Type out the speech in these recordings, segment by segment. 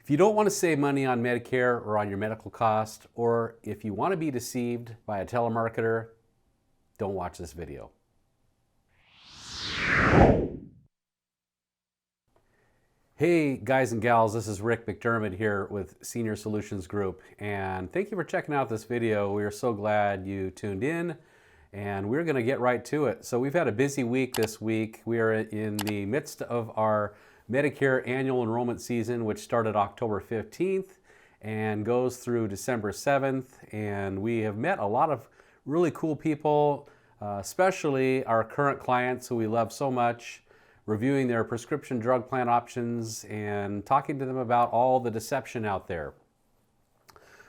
If you don't want to save money on Medicare or on your medical cost, or if you want to be deceived by a telemarketer, don't watch this video. Hey guys and gals, this is Rick MacDermid here with Senior Solutions Group, and thank you for checking out this video. We are so glad you tuned in, and we're going to get right to it. So we've had a busy week this week. We are in the midst of our Medicare annual enrollment season, which started October 15th and goes through December 7th, and we have met a lot of really cool people, especially our current clients who we love so much, reviewing their prescription drug plan options and talking to them about all the deception out there.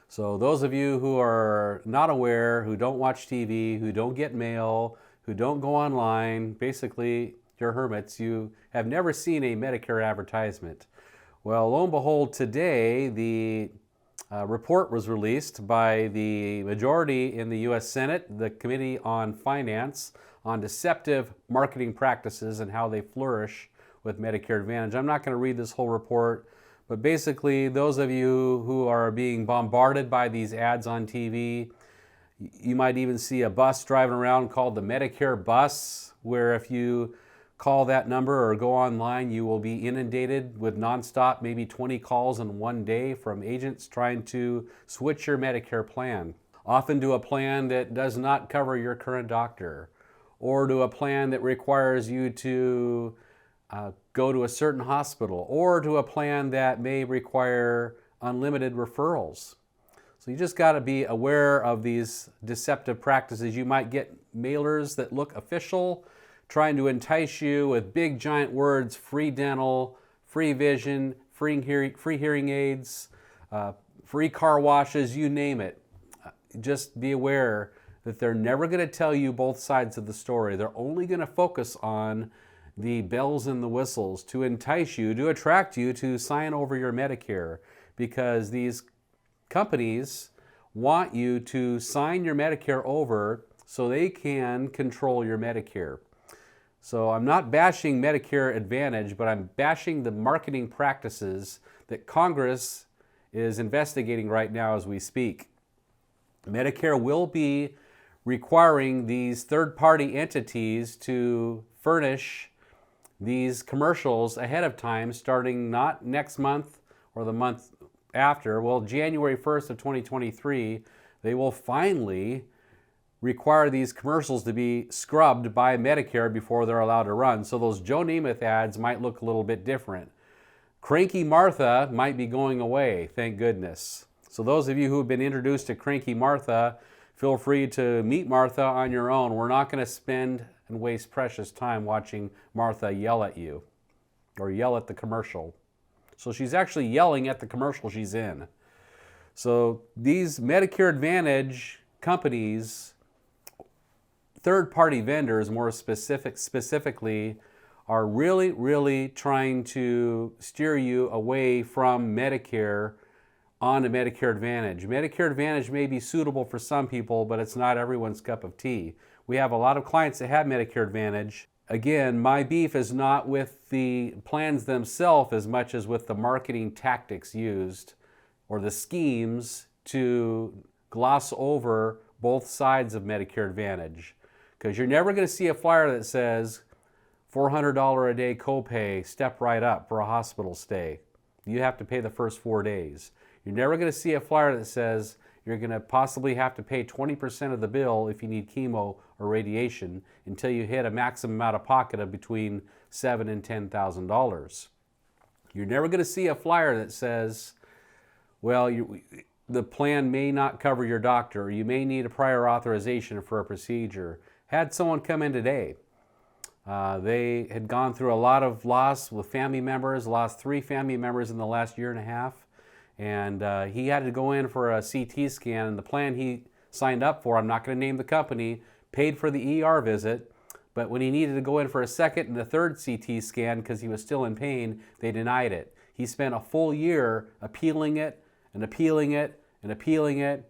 So those of you who are not aware, who don't watch TV, who don't get mail, who don't go online, basically you're hermits. You have never seen a Medicare advertisement. Well, lo and behold, today the report was released by the majority in the U.S. Senate, the Committee on Finance, on deceptive marketing practices and how they flourish with Medicare Advantage. I'm not going to read this whole report, but basically those of you who are being bombarded by these ads on TV, you might even see a bus driving around called the Medicare bus, where if you call that number or go online, you will be inundated with nonstop, maybe 20 calls in one day from agents trying to switch your Medicare plan, often to a plan that does not cover your current doctor, or to a plan that requires you to go to a certain hospital, or to a plan that may require unlimited referrals. So you just got to be aware of these deceptive practices. You might get mailers that look official, trying to entice you with big giant words: free dental, free vision, free hearing aids, free car washes, you name it. Just be aware that they're never going to tell you both sides of the story. They're only going to focus on the bells and the whistles to entice you, to attract you to sign over your Medicare, because these companies want you to sign your Medicare over so they can control your Medicare. So I'm not bashing Medicare Advantage, but I'm bashing the marketing practices that Congress is investigating right now as we speak. Medicare will be requiring these third-party entities to furnish these commercials ahead of time, starting not next month or the month after. Well, January 1st of 2023, they will finally require these commercials to be scrubbed by Medicare before they're allowed to run. So those Joe Namath ads might look a little bit different. Cranky Martha might be going away, thank goodness. So those of you who have been introduced to Cranky Martha, feel free to meet Martha on your own. We're not going to spend and waste precious time watching Martha yell at you or yell at the commercial. So she's actually yelling at the commercial she's in. So these Medicare Advantage companies, third-party vendors more specifically, are really trying to steer you away from Medicare onto Medicare Advantage. Medicare Advantage may be suitable for some people, but it's not everyone's cup of tea. We have a lot of clients that have Medicare Advantage. Again, my beef is not with the plans themselves as much as with the marketing tactics used or the schemes to gloss over both sides of Medicare Advantage. Because you're never going to see a flyer that says $400 a day copay, step right up for a hospital stay. You have to pay the first 4 days. You're never going to see a flyer that says you're going to possibly have to pay 20% of the bill if you need chemo or radiation until you hit a maximum out of pocket of between $7,000 and $10,000. You're never going to see a flyer that says, well, the plan may not cover your doctor, or you may need a prior authorization for a procedure. Had someone come in today. They had gone through a lot of loss with family members, lost 3 family members in the last year and a half. And he had to go in for a CT scan, and the plan he signed up for, I'm not going to name the company, paid for the ER visit, but when he needed to go in for a second and a third CT scan because he was still in pain, they denied it. He spent a full year appealing it and appealing it and appealing it.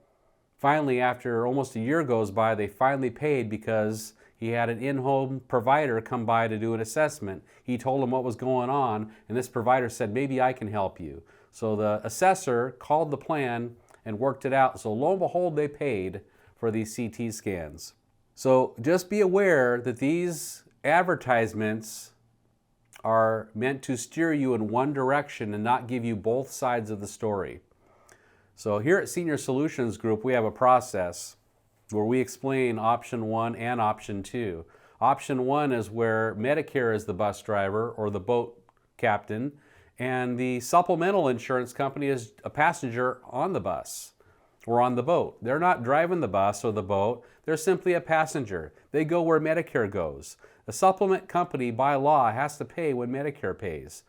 Finally, after almost a year goes by, they finally paid because he had an in-home provider come by to do an assessment. He told him what was going on, and this provider said, maybe I can help you. So the assessor called the plan and worked it out. So lo and behold, they paid for these CT scans. So just be aware that these advertisements are meant to steer you in one direction and not give you both sides of the story. So here at Senior Solutions Group, we have a process where we explain option 1 and option 2. Option 1 is where Medicare is the bus driver or the boat captain, and the supplemental insurance company is a passenger on the bus or on the boat. They're not driving the bus or the boat, they're simply a passenger. They go where Medicare goes. The supplement company, by law, has to pay when Medicare pays.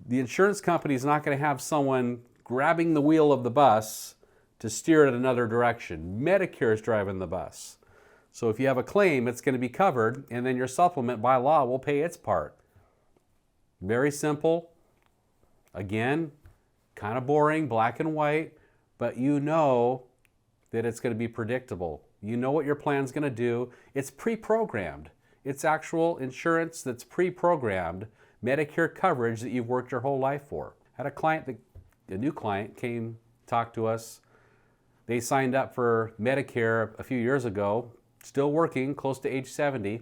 The insurance company is not going to have someone grabbing the wheel of the bus to steer it another direction. Medicare is driving the bus. So if you have a claim, it's going to be covered, and then your supplement, by law, will pay its part. Very simple. Again, kind of boring, black and white, but you know that it's going to be predictable. You know what your plan's going to do. It's pre-programmed. It's actual insurance that's pre-programmed, Medicare coverage that you've worked your whole life for. I had a client, a new client came, talked to us. They signed up for Medicare a few years ago, still working, close to age 70.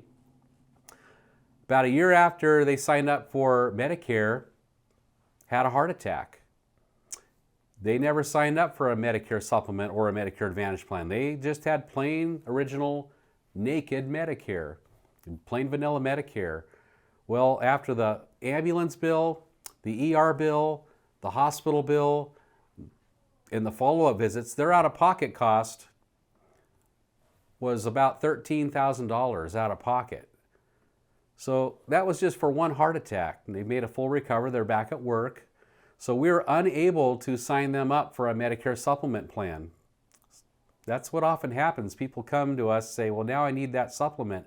About a year after they signed up for Medicare, had a heart attack. They never signed up for a Medicare supplement or a Medicare Advantage plan. They just had plain, original, naked Medicare, plain vanilla Medicare. Well, after the ambulance bill, the ER bill, the hospital bill, and the follow-up visits, their out-of-pocket cost was about $13,000 out of pocket. So that was just for one heart attack. They made a full recovery. They're back at work. So we were unable to sign them up for a Medicare supplement plan. That's what often happens. People come to us and say, well, now I need that supplement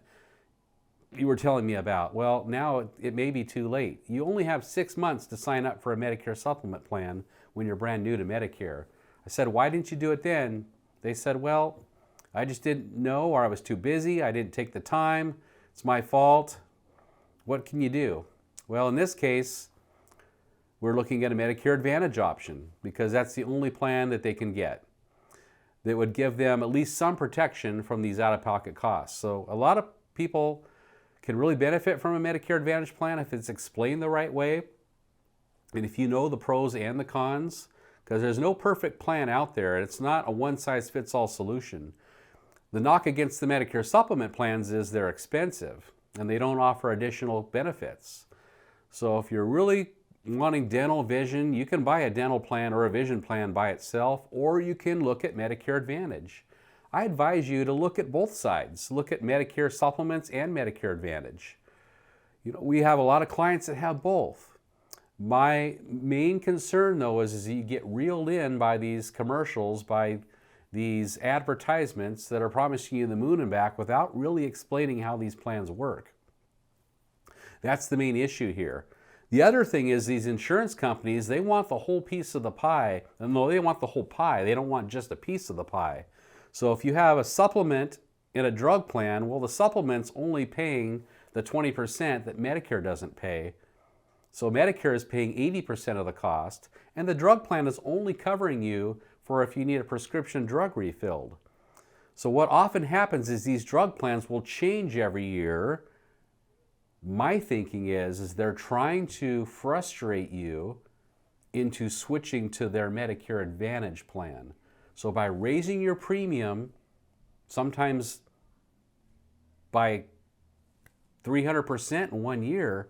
you were telling me about. Well, now it may be too late. You only have 6 months to sign up for a Medicare supplement plan when you're brand new to Medicare. I said, why didn't you do it then? They said, well, I just didn't know, or I was too busy. I didn't take the time. It's my fault. What can you do? Well, in this case, we're looking at a Medicare Advantage option because that's the only plan that they can get that would give them at least some protection from these out-of-pocket costs. So a lot of people can really benefit from a Medicare Advantage plan if it's explained the right way and if you know the pros and the cons, because there's no perfect plan out there. It's not a one-size-fits-all solution. The knock against the Medicare supplement plans is they're expensive and they don't offer additional benefits. So if you're really wanting dental, vision, you can buy a dental plan or a vision plan by itself, or you can look at Medicare Advantage. I advise you to look at both sides. Look at Medicare supplements and Medicare Advantage. You know, we have a lot of clients that have both. My main concern though is you get reeled in by these commercials, by these advertisements that are promising you the moon and back without really explaining how these plans work. That's the main issue here. The other thing is these insurance companies, they want the whole piece of the pie. And no, they want the whole pie. They don't want just a piece of the pie. So if you have a supplement in a drug plan, well, the supplement's only paying the 20% that Medicare doesn't pay. So Medicare is paying 80% of the cost, and the drug plan is only covering you for if you need a prescription drug refilled. So what often happens is these drug plans will change every year. My thinking is they're trying to frustrate you into switching to their Medicare Advantage plan. So by raising your premium, sometimes by 300% in 1 year,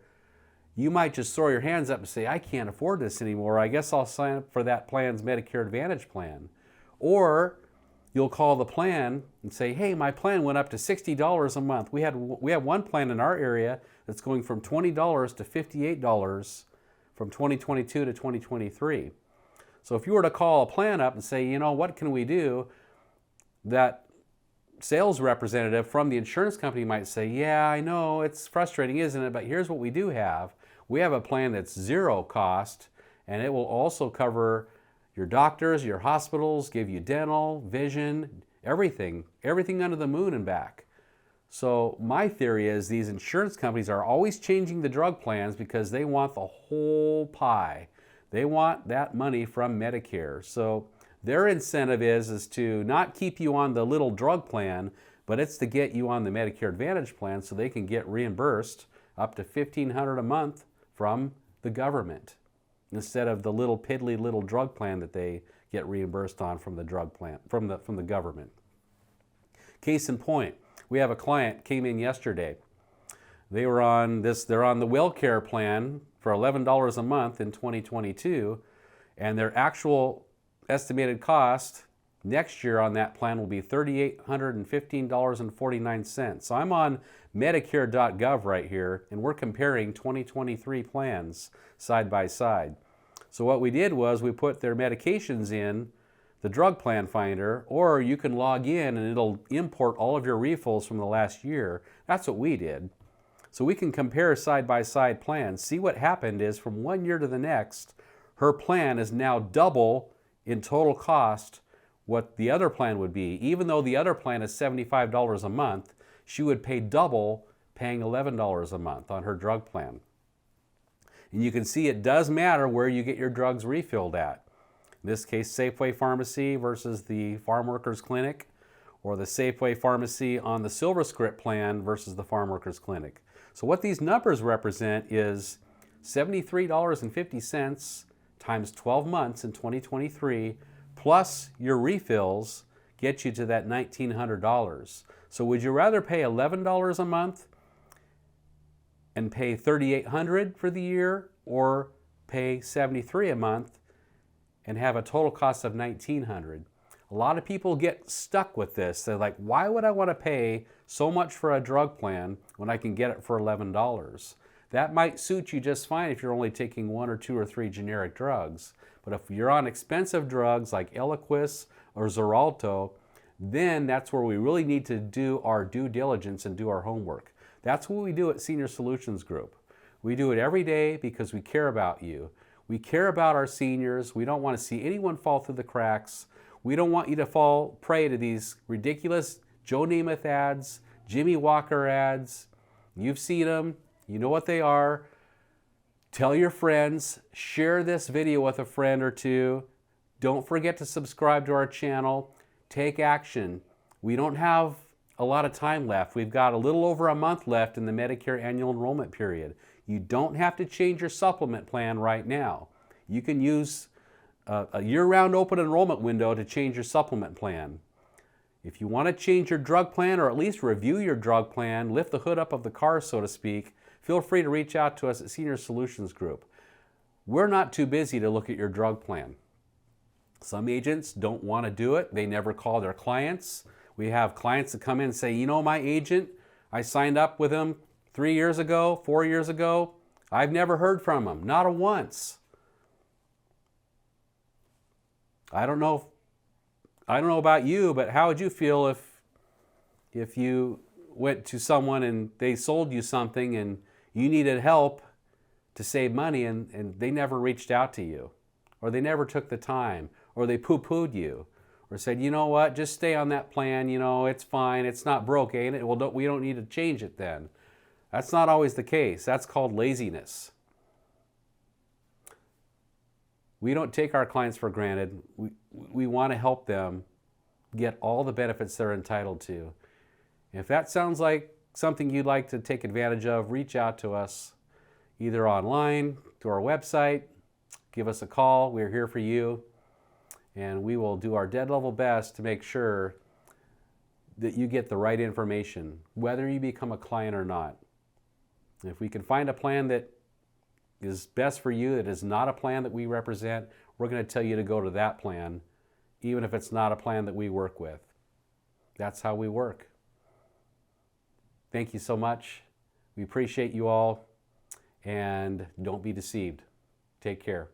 you might just throw your hands up and say, I can't afford this anymore. I guess I'll sign up for that plan's Medicare Advantage plan. Or you'll call the plan and say, hey, my plan went up to $60 a month. We have one plan in our area that's going from $20 to $58 from 2022 to 2023. So if you were to call a plan up and say, you know, what can we do? That sales representative from the insurance company might say, yeah, I know, it's frustrating, isn't it? But here's what we do have. We have a plan that's zero cost, and it will also cover your doctors, your hospitals, give you dental, vision, everything under the moon and back. So my theory is these insurance companies are always changing the drug plans because they want the whole pie. They want that money from Medicare. So their incentive is to not keep you on the little drug plan, but it's to get you on the Medicare Advantage plan so they can get reimbursed up to $1,500 a month from the government instead of the little piddly little drug plan that they get reimbursed on from the drug plan, from the government. Case in point, we have a client came in yesterday. They're on the WellCare plan for $11 a month in 2022, and their actual estimated cost next year on that plan will be $3,815.49. So I'm on Medicare.gov right here, and we're comparing 2023 plans side by side. So what we did was we put their medications in the drug plan finder, or you can log in and it'll import all of your refills from the last year. That's what we did. So we can compare side by side plans. See what happened is from one year to the next, her plan is now double in total cost what the other plan would be. Even though the other plan is $75 a month, she would pay double, paying $11 a month on her drug plan. And you can see it does matter where you get your drugs refilled at. In this case, Safeway Pharmacy versus the Farm Workers Clinic, or the Safeway Pharmacy on the Silver Script plan versus the Farm Workers Clinic. So what these numbers represent is $73.50 times 12 months in 2023, plus your refills get you to that $1,900. So would you rather pay $11 a month and pay $3,800 for the year, or pay $73 a month and have a total cost of $1,900? A lot of people get stuck with this. They're like, why would I want to pay so much for a drug plan when I can get it for $11? That might suit you just fine if you're only taking 1 or 2 or 3 generic drugs. But if you're on expensive drugs like Eliquis or Xarelto, then that's where we really need to do our due diligence and do our homework. That's what we do at Senior Solutions Group. We do it every day because we care about you. We care about our seniors. We don't want to see anyone fall through the cracks. We don't want you to fall prey to these ridiculous Joe Namath ads, Jimmy Walker ads. You've seen them. You know what they are. Tell your friends. Share this video with a friend or two. Don't forget to subscribe to our channel. Take action. We don't have a lot of time left. We've got a little over a month left in the Medicare annual enrollment period. You don't have to change your supplement plan right now. You can use a year-round open enrollment window to change your supplement plan. If you want to change your drug plan, or at least review your drug plan, lift the hood up of the car, so to speak, feel free to reach out to us at Senior Solutions Group. We're not too busy to look at your drug plan. Some agents don't want to do it. They never call their clients. We have clients that come in and say, you know, my agent, I signed up with him 3 years ago, 4 years ago. I've never heard from him, not a once. I don't know about you, but how would you feel if you went to someone and they sold you something and you needed help to save money and they never reached out to you, or they never took the time, or they poo-pooed you, or said, you know what, just stay on that plan, you know, it's fine, it's not broke, ain't it? Well, we don't need to change it then. That's not always the case. That's called laziness. We don't take our clients for granted. We want to help them get all the benefits they're entitled to. If that sounds like something you'd like to take advantage of, reach out to us either online, to our website, give us a call. We're here for you, and we will do our dead level best to make sure that you get the right information, whether you become a client or not. If we can find a plan that is best for you, that is not a plan that we represent, we're going to tell you to go to that plan, even if it's not a plan that we work with. That's how we work. Thank you so much. We appreciate you all, and don't be deceived. Take care.